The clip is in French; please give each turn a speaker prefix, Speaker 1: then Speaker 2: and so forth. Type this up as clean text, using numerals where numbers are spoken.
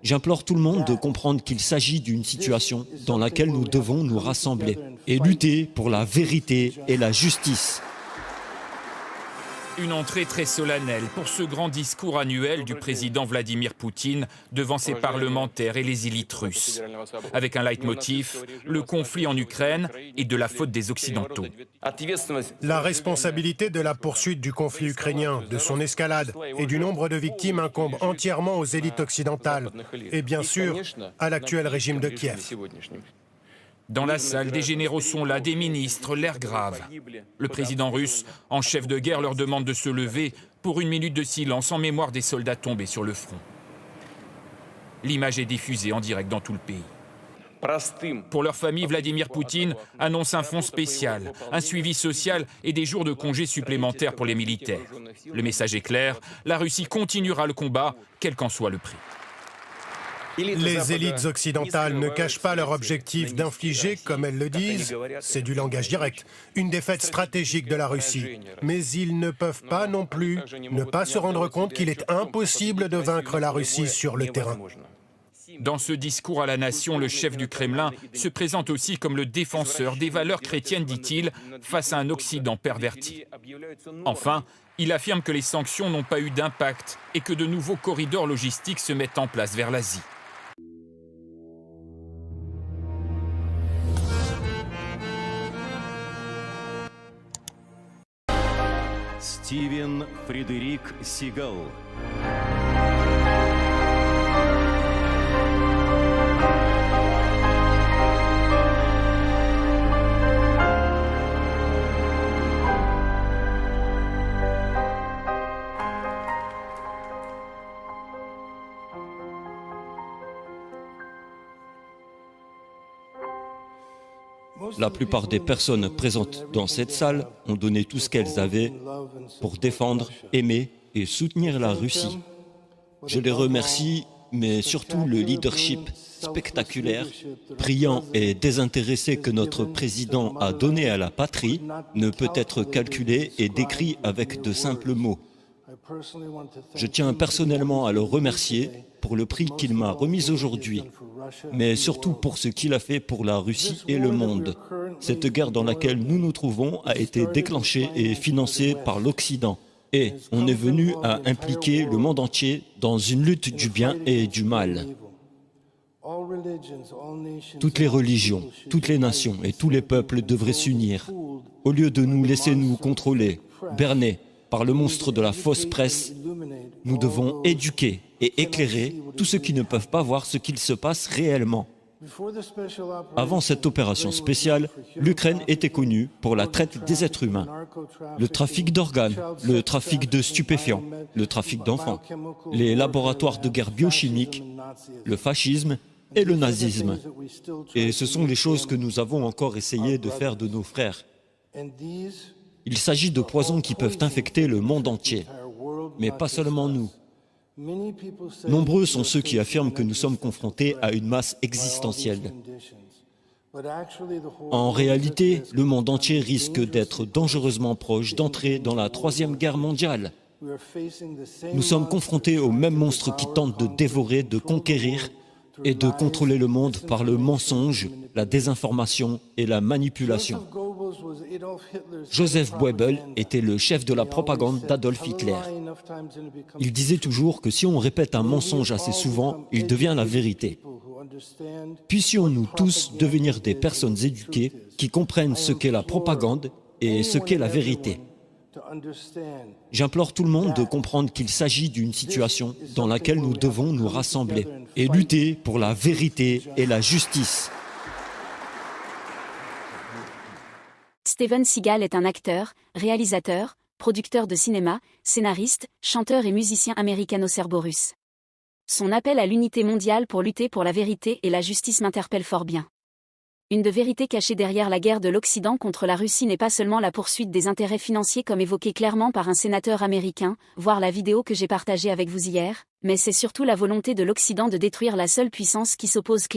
Speaker 1: J'implore tout le monde de comprendre qu'il s'agit d'une situation dans laquelle nous devons nous rassembler et lutter pour la vérité et la justice.
Speaker 2: Une entrée très solennelle pour ce grand discours annuel du président Vladimir Poutine devant ses parlementaires et les élites russes. Avec un leitmotiv, le conflit en Ukraine et de la faute des Occidentaux.
Speaker 3: La responsabilité de la poursuite du conflit ukrainien, de son escalade et du nombre de victimes incombe entièrement aux élites occidentales et bien sûr à l'actuel régime de Kiev.
Speaker 2: Dans la salle, des généraux sont là, des ministres, l'air grave. Le président russe, en chef de guerre, leur demande de se lever pour une minute de silence en mémoire des soldats tombés sur le front. L'image est diffusée en direct dans tout le pays. Pour leur famille, Vladimir Poutine annonce un fonds spécial, un suivi social et des jours de congés supplémentaires pour les militaires. Le message est clair, la Russie continuera le combat, quel qu'en soit le prix.
Speaker 3: Les élites occidentales ne cachent pas leur objectif d'infliger, comme elles le disent, c'est du langage direct, une défaite stratégique de la Russie. Mais ils ne peuvent pas non plus ne pas se rendre compte qu'il est impossible de vaincre la Russie sur le terrain.
Speaker 2: Dans ce discours à la nation, le chef du Kremlin se présente aussi comme le défenseur des valeurs chrétiennes, dit-il, face à un Occident perverti. Enfin, il affirme que les sanctions n'ont pas eu d'impact et que de nouveaux corridors logistiques se mettent en place vers l'Asie.
Speaker 4: Стивен Фредерик Сигал.
Speaker 1: La plupart des personnes présentes dans cette salle ont donné tout ce qu'elles avaient pour défendre, aimer et soutenir la Russie. Je les remercie, mais surtout le leadership spectaculaire, brillant et désintéressé que notre président a donné à la patrie ne peut être calculé et décrit avec de simples mots. Je tiens personnellement à le remercier pour le prix qu'il m'a remis aujourd'hui, mais surtout pour ce qu'il a fait pour la Russie et le monde. Cette guerre dans laquelle nous nous trouvons a été déclenchée et financée par l'Occident. Et on est venu à impliquer le monde entier dans une lutte du bien et du mal. Toutes les religions, toutes les nations et tous les peuples devraient s'unir. Au lieu de nous laisser nous contrôler, berner par le monstre de la fausse presse, nous devons éduquer et éclairer tous ceux qui ne peuvent pas voir ce qu'il se passe réellement. Avant cette opération spéciale, l'Ukraine était connue pour la traite des êtres humains, le trafic d'organes, le trafic de stupéfiants, le trafic d'enfants, les laboratoires de guerre biochimique, le fascisme et le nazisme. Et ce sont les choses que nous avons encore essayé de faire de nos frères. Il s'agit de poisons qui peuvent infecter le monde entier, mais pas seulement nous. Nombreux sont ceux qui affirment que nous sommes confrontés à une masse existentielle. En réalité, le monde entier risque d'être dangereusement proche d'entrer dans la Troisième Guerre mondiale. Nous sommes confrontés aux mêmes monstres qui tentent de dévorer, de conquérir et de contrôler le monde par le mensonge, la désinformation et la manipulation. Joseph Goebbels était le chef de la propagande d'Adolf Hitler. Il disait toujours que si on répète un mensonge assez souvent, il devient la vérité. Puissions-nous tous devenir des personnes éduquées qui comprennent ce qu'est la propagande et ce qu'est la vérité. J'implore tout le monde de comprendre qu'il s'agit d'une situation dans laquelle nous devons nous rassembler et lutter pour la vérité et la justice.
Speaker 5: Steven Seagal est un acteur, réalisateur, producteur de cinéma, scénariste, chanteur et musicien américano-serbo-russe. Son appel à l'unité mondiale pour lutter pour la vérité et la justice m'interpelle fort bien. Une de vérité cachée derrière la guerre de l'Occident contre la Russie n'est pas seulement la poursuite des intérêts financiers comme évoqué clairement par un sénateur américain, voire la vidéo que j'ai partagée avec vous hier, mais c'est surtout la volonté de l'Occident de détruire la seule puissance qui s'oppose